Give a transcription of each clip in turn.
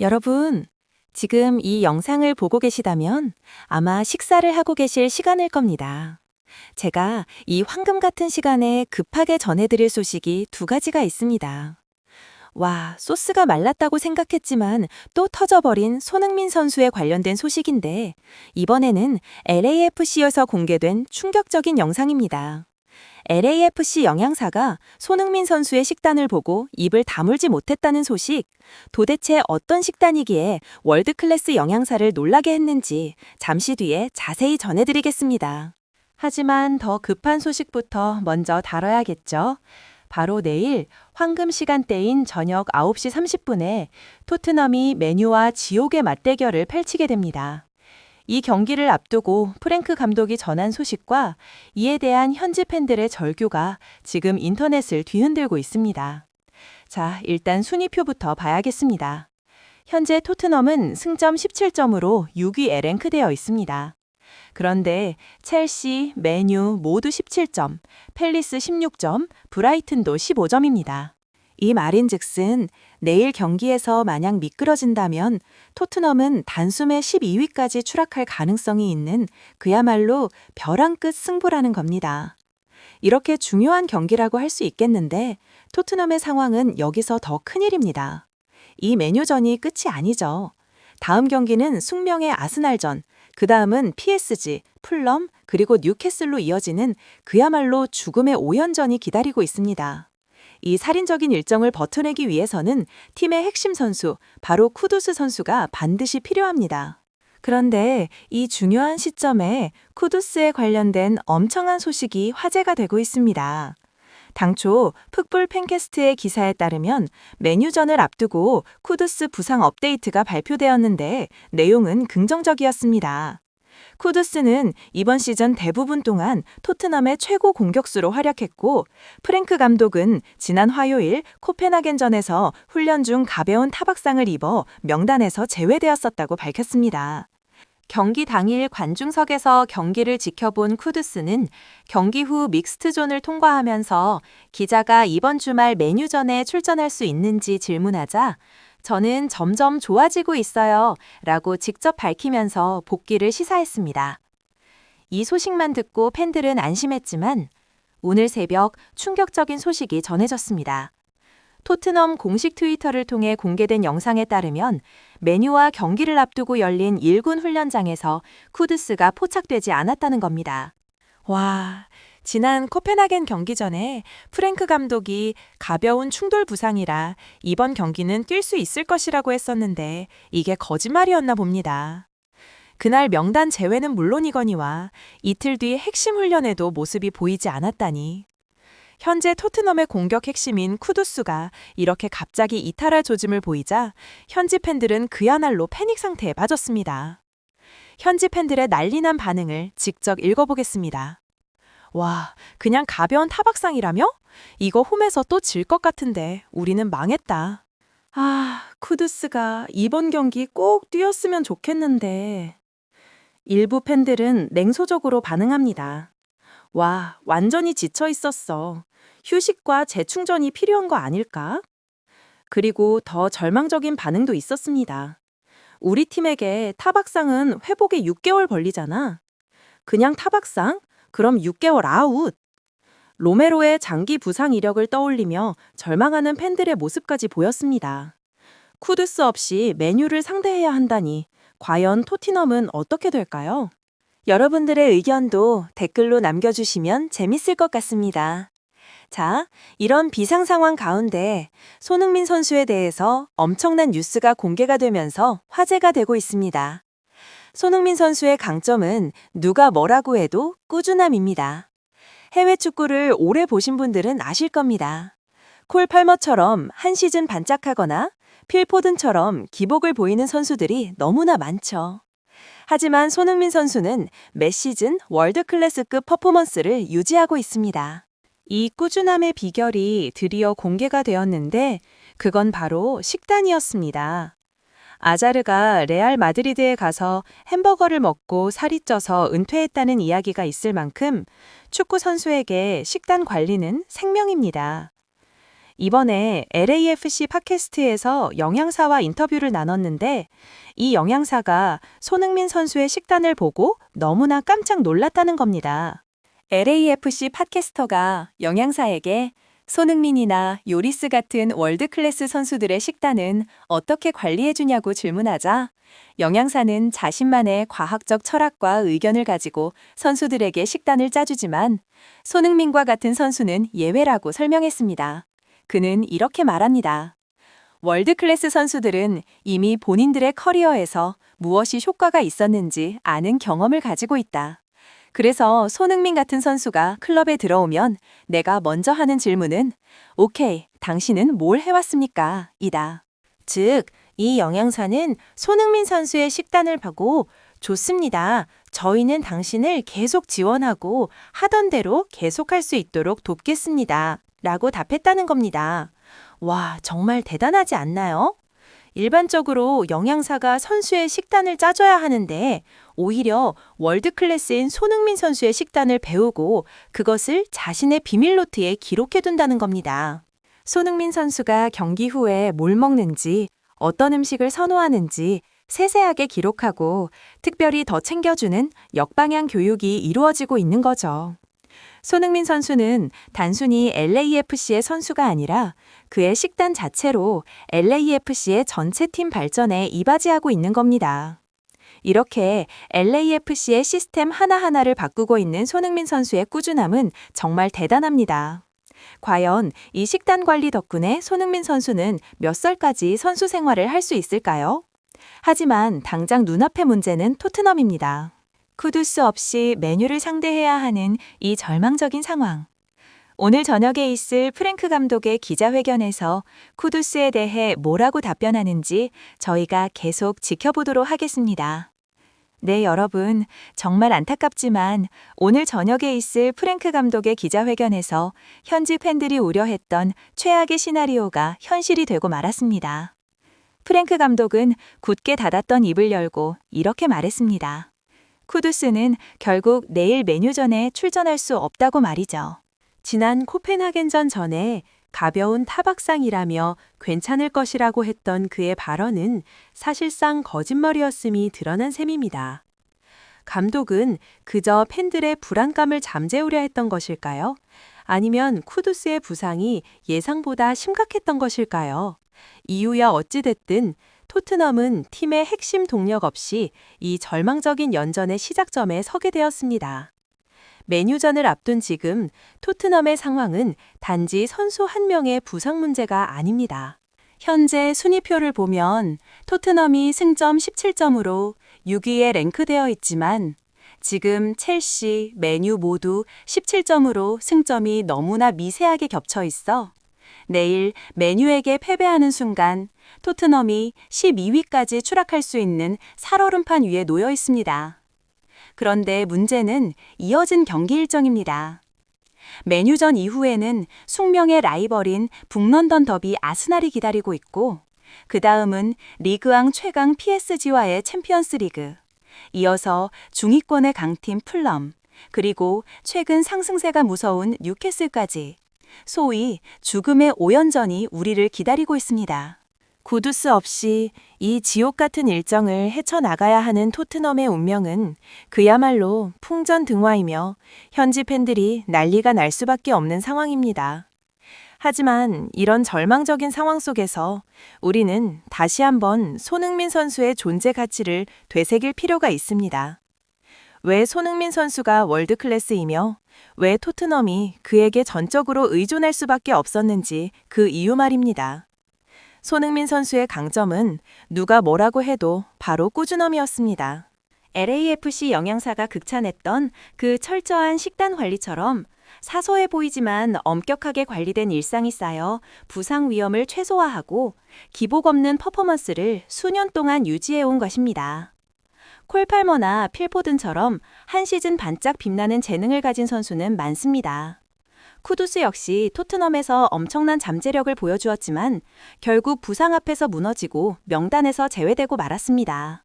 여러분, 지금 이 영상을 보고 계시다면 아마 식사를 하고 계실 시간일 겁니다. 제가 이 황금 같은 시간에 급하게 전해드릴 소식이 두 가지가 있습니다. 와, 소스가 말랐다고 생각했지만 또 터져버린 손흥민 선수에 관련된 소식인데 이번에는 LAFC에서 공개된 충격적인 영상입니다. LAFC 영양사가 손흥민 선수의 식단을 보고 입을 다물지 못했다는 소식, 도대체 어떤 식단이기에 월드클래스 영양사를 놀라게 했는지 잠시 뒤에 자세히 전해드리겠습니다. 하지만 더 급한 소식부터 먼저 다뤄야겠죠. 바로 내일 황금 시간대인 저녁 9시 30분에 토트넘이 맨유와 지옥의 맞대결을 펼치게 됩니다. 이 경기를 앞두고 프랭크 감독이 전한 소식과 이에 대한 현지 팬들의 절규가 지금 인터넷을 뒤흔들고 있습니다. 자, 일단 순위표부터 봐야겠습니다. 현재 토트넘은 승점 17점으로 6위에 랭크되어 있습니다. 그런데 첼시, 맨유 모두 17점, 팰리스 16점, 브라이튼도 15점입니다. 이 말인즉슨 내일 경기에서 만약 미끄러진다면 토트넘은 단숨에 12위까지 추락할 가능성이 있는 그야말로 벼랑 끝 승부라는 겁니다. 이렇게 중요한 경기라고 할 수 있겠는데 토트넘의 상황은 여기서 더 큰일입니다. 이 맨유전이 끝이 아니죠. 다음 경기는 숙명의 아스날전, 그 다음은 PSG, 풀럼, 그리고 뉴캐슬로 이어지는 그야말로 죽음의 5연전이 기다리고 있습니다. 이 살인적인 일정을 버텨내기 위해서는 팀의 핵심 선수, 바로 쿠두스 선수가 반드시 필요합니다. 그런데 이 중요한 시점에 쿠두스에 관련된 엄청난 소식이 화제가 되고 있습니다. 당초 풋볼 팬캐스트의 기사에 따르면 맨유전을 앞두고 쿠두스 부상 업데이트가 발표되었는데 내용은 긍정적이었습니다. 쿠두스는 이번 시즌 대부분 동안 토트넘의 최고 공격수로 활약했고 프랭크 감독은 지난 화요일 코펜하겐전에서 훈련 중 가벼운 타박상을 입어 명단에서 제외되었었다고 밝혔습니다. 경기 당일 관중석에서 경기를 지켜본 쿠두스는 경기 후 믹스트존을 통과하면서 기자가 이번 주말 맨유전에 출전할 수 있는지 질문하자 저는 점점 좋아지고 있어요 라고 직접 밝히면서 복귀를 시사했습니다. 이 소식만 듣고 팬들은 안심했지만 오늘 새벽 충격적인 소식이 전해졌습니다. 토트넘 공식 트위터를 통해 공개된 영상에 따르면 맨유와 경기를 앞두고 열린 1군 훈련장에서 쿠두스가 포착되지 않았다는 겁니다. 와, 지난 코펜하겐 경기 전에 프랭크 감독이 가벼운 충돌 부상이라 이번 경기는 뛸 수 있을 것이라고 했었는데 이게 거짓말이었나 봅니다. 그날 명단 제외는 물론이거니와 이틀 뒤 핵심 훈련에도 모습이 보이지 않았다니. 현재 토트넘의 공격 핵심인 쿠두스가 이렇게 갑자기 이탈할 조짐을 보이자 현지 팬들은 그야말로 패닉 상태에 빠졌습니다. 현지 팬들의 난리난 반응을 직접 읽어보겠습니다. 와, 그냥 가벼운 타박상이라며? 이거 홈에서 또 질 것 같은데 우리는 망했다. 아, 쿠두스가 이번 경기 꼭 뛰었으면 좋겠는데. 일부 팬들은 냉소적으로 반응합니다. 와, 완전히 지쳐 있었어. 휴식과 재충전이 필요한 거 아닐까? 그리고 더 절망적인 반응도 있었습니다. 우리 팀에게 타박상은 회복에 6개월 걸리잖아. 그냥 타박상? 그럼 6개월 아웃. 로메로의 장기 부상 이력을 떠올리며 절망하는 팬들의 모습까지 보였습니다. 쿠두스 없이 맨유를 상대해야 한다니 과연 토트넘은 어떻게 될까요? 여러분들의 의견도 댓글로 남겨주시면 재밌을 것 같습니다. 자, 이런 비상 상황 가운데 손흥민 선수에 대해서 엄청난 뉴스가 공개가 되면서 화제가 되고 있습니다. 손흥민 선수의 강점은 누가 뭐라고 해도 꾸준함입니다. 해외 축구를 오래 보신 분들은 아실 겁니다. 콜 팔머처럼 한 시즌 반짝하거나 필 포든처럼 기복을 보이는 선수들이 너무나 많죠. 하지만 손흥민 선수는 매 시즌 월드클래스급 퍼포먼스를 유지하고 있습니다. 이 꾸준함의 비결이 드디어 공개가 되었는데 그건 바로 식단이었습니다. 아자르가 레알 마드리드에 가서 햄버거를 먹고 살이 쪄서 은퇴했다는 이야기가 있을 만큼 축구 선수에게 식단 관리는 생명입니다. 이번에 LAFC 팟캐스트에서 영양사와 인터뷰를 나눴는데 이 영양사가 손흥민 선수의 식단을 보고 너무나 깜짝 놀랐다는 겁니다. LAFC 팟캐스터가 영양사에게 손흥민이나 요리스 같은 월드클래스 선수들의 식단은 어떻게 관리해주냐고 질문하자 영양사는 자신만의 과학적 철학과 의견을 가지고 선수들에게 식단을 짜주지만 손흥민과 같은 선수는 예외라고 설명했습니다. 그는 이렇게 말합니다. 월드클래스 선수들은 이미 본인들의 커리어에서 무엇이 효과가 있었는지 아는 경험을 가지고 있다. 그래서 손흥민 같은 선수가 클럽에 들어오면 내가 먼저 하는 질문은 오케이, 당신은 뭘 해왔습니까? 이다. 즉, 이 영양사는 손흥민 선수의 식단을 보고 좋습니다. 저희는 당신을 계속 지원하고 하던 대로 계속할 수 있도록 돕겠습니다. 라고 답했다는 겁니다. 와, 정말 대단하지 않나요? 일반적으로 영양사가 선수의 식단을 짜줘야 하는데 오히려 월드클래스인 손흥민 선수의 식단을 배우고 그것을 자신의 비밀 노트에 기록해둔다는 겁니다. 손흥민 선수가 경기 후에 뭘 먹는지, 어떤 음식을 선호하는지 세세하게 기록하고 특별히 더 챙겨주는 역방향 교육이 이루어지고 있는 거죠. 손흥민 선수는 단순히 LAFC의 선수가 아니라 그의 식단 자체로 LAFC의 전체 팀 발전에 이바지하고 있는 겁니다. 이렇게 LAFC의 시스템 하나하나를 바꾸고 있는 손흥민 선수의 꾸준함은 정말 대단합니다. 과연 이 식단 관리 덕분에 손흥민 선수는 몇 살까지 선수 생활을 할 수 있을까요? 하지만 당장 눈앞의 문제는 토트넘입니다. 쿠두스 없이 맨유를 상대해야 하는 이 절망적인 상황. 오늘 저녁에 있을 프랭크 감독의 기자회견에서 쿠두스에 대해 뭐라고 답변하는지 저희가 계속 지켜보도록 하겠습니다. 네, 여러분, 정말 안타깝지만 오늘 저녁에 있을 프랭크 감독의 기자회견에서 현지 팬들이 우려했던 최악의 시나리오가 현실이 되고 말았습니다. 프랭크 감독은 굳게 닫았던 입을 열고 이렇게 말했습니다. 쿠두스는 결국 내일 맨유전에 출전할 수 없다고 말이죠. 지난 코펜하겐전 전에 가벼운 타박상이라며 괜찮을 것이라고 했던 그의 발언은 사실상 거짓말이었음이 드러난 셈입니다. 감독은 그저 팬들의 불안감을 잠재우려 했던 것일까요? 아니면 쿠두스의 부상이 예상보다 심각했던 것일까요? 이유야 어찌됐든 토트넘은 팀의 핵심 동력 없이 이 절망적인 연전의 시작점에 서게 되었습니다. 맨유전을 앞둔 지금 토트넘의 상황은 단지 선수 한 명의 부상 문제가 아닙니다. 현재 순위표를 보면 토트넘이 승점 17점으로 6위에 랭크되어 있지만 지금 첼시, 맨유 모두 17점으로 승점이 너무나 미세하게 겹쳐 있어 내일 맨유에게 패배하는 순간 토트넘이 12위까지 추락할 수 있는 살얼음판 위에 놓여 있습니다. 그런데 문제는 이어진 경기 일정입니다. 맨유전 이후에는 숙명의 라이벌인 북런던 더비 아스날이 기다리고 있고 그 다음은 리그왕 최강 PSG와의 챔피언스 리그, 이어서 중위권의 강팀 풀럼, 그리고 최근 상승세가 무서운 뉴캐슬까지 소위 죽음의 5연전이 우리를 기다리고 있습니다. 구두스 없이 이 지옥 같은 일정을 헤쳐나가야 하는 토트넘의 운명은 그야말로 풍전등화이며 현지 팬들이 난리가 날 수밖에 없는 상황입니다. 하지만 이런 절망적인 상황 속에서 우리는 다시 한번 손흥민 선수의 존재 가치를 되새길 필요가 있습니다. 왜 손흥민 선수가 월드클래스이며 왜 토트넘이 그에게 전적으로 의존할 수밖에 없었는지 그 이유 말입니다. 손흥민 선수의 강점은 누가 뭐라고 해도 바로 꾸준함이었습니다. LAFC 영양사가 극찬했던 그 철저한 식단 관리처럼 사소해 보이지만 엄격하게 관리된 일상이 쌓여 부상 위험을 최소화하고 기복 없는 퍼포먼스를 수년 동안 유지해온 것입니다. 콜 팔머나 필 포든처럼 한 시즌 반짝 빛나는 재능을 가진 선수는 많습니다. 쿠두스 역시 토트넘에서 엄청난 잠재력을 보여주었지만 결국 부상 앞에서 무너지고 명단에서 제외되고 말았습니다.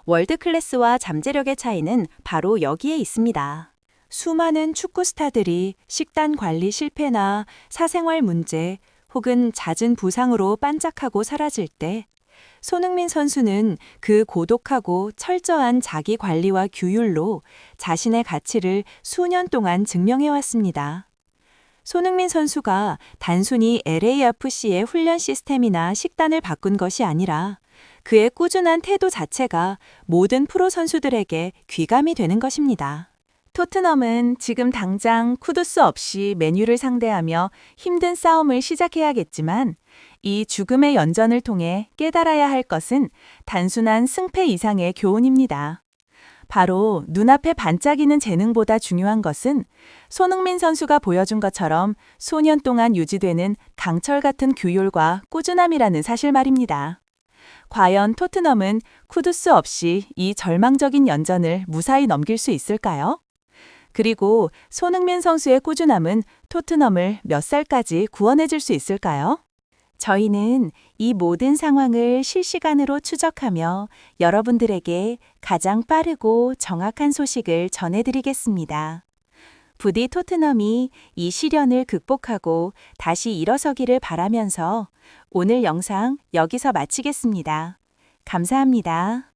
월드클래스와 잠재력의 차이는 바로 여기에 있습니다. 수많은 축구 스타들이 식단 관리 실패나 사생활 문제, 혹은 잦은 부상으로 반짝하고 사라질 때 손흥민 선수는 그 고독하고 철저한 자기 관리와 규율로 자신의 가치를 수년 동안 증명해왔습니다. 손흥민 선수가 단순히 LAFC의 훈련 시스템이나 식단을 바꾼 것이 아니라 그의 꾸준한 태도 자체가 모든 프로 선수들에게 귀감이 되는 것입니다. 토트넘은 지금 당장 쿠두스 없이 맨유를 상대하며 힘든 싸움을 시작해야겠지만 이 죽음의 연전을 통해 깨달아야 할 것은 단순한 승패 이상의 교훈입니다. 바로 눈앞에 반짝이는 재능보다 중요한 것은 손흥민 선수가 보여준 것처럼 수년 동안 유지되는 강철 같은 규율과 꾸준함이라는 사실 말입니다. 과연 토트넘은 쿠두스 없이 이 절망적인 연전을 무사히 넘길 수 있을까요? 그리고 손흥민 선수의 꾸준함은 토트넘을 몇 살까지 구원해줄 수 있을까요? 저희는 이 모든 상황을 실시간으로 추적하며 여러분들에게 가장 빠르고 정확한 소식을 전해드리겠습니다. 부디 토트넘이 이 시련을 극복하고 다시 일어서기를 바라면서 오늘 영상 여기서 마치겠습니다. 감사합니다.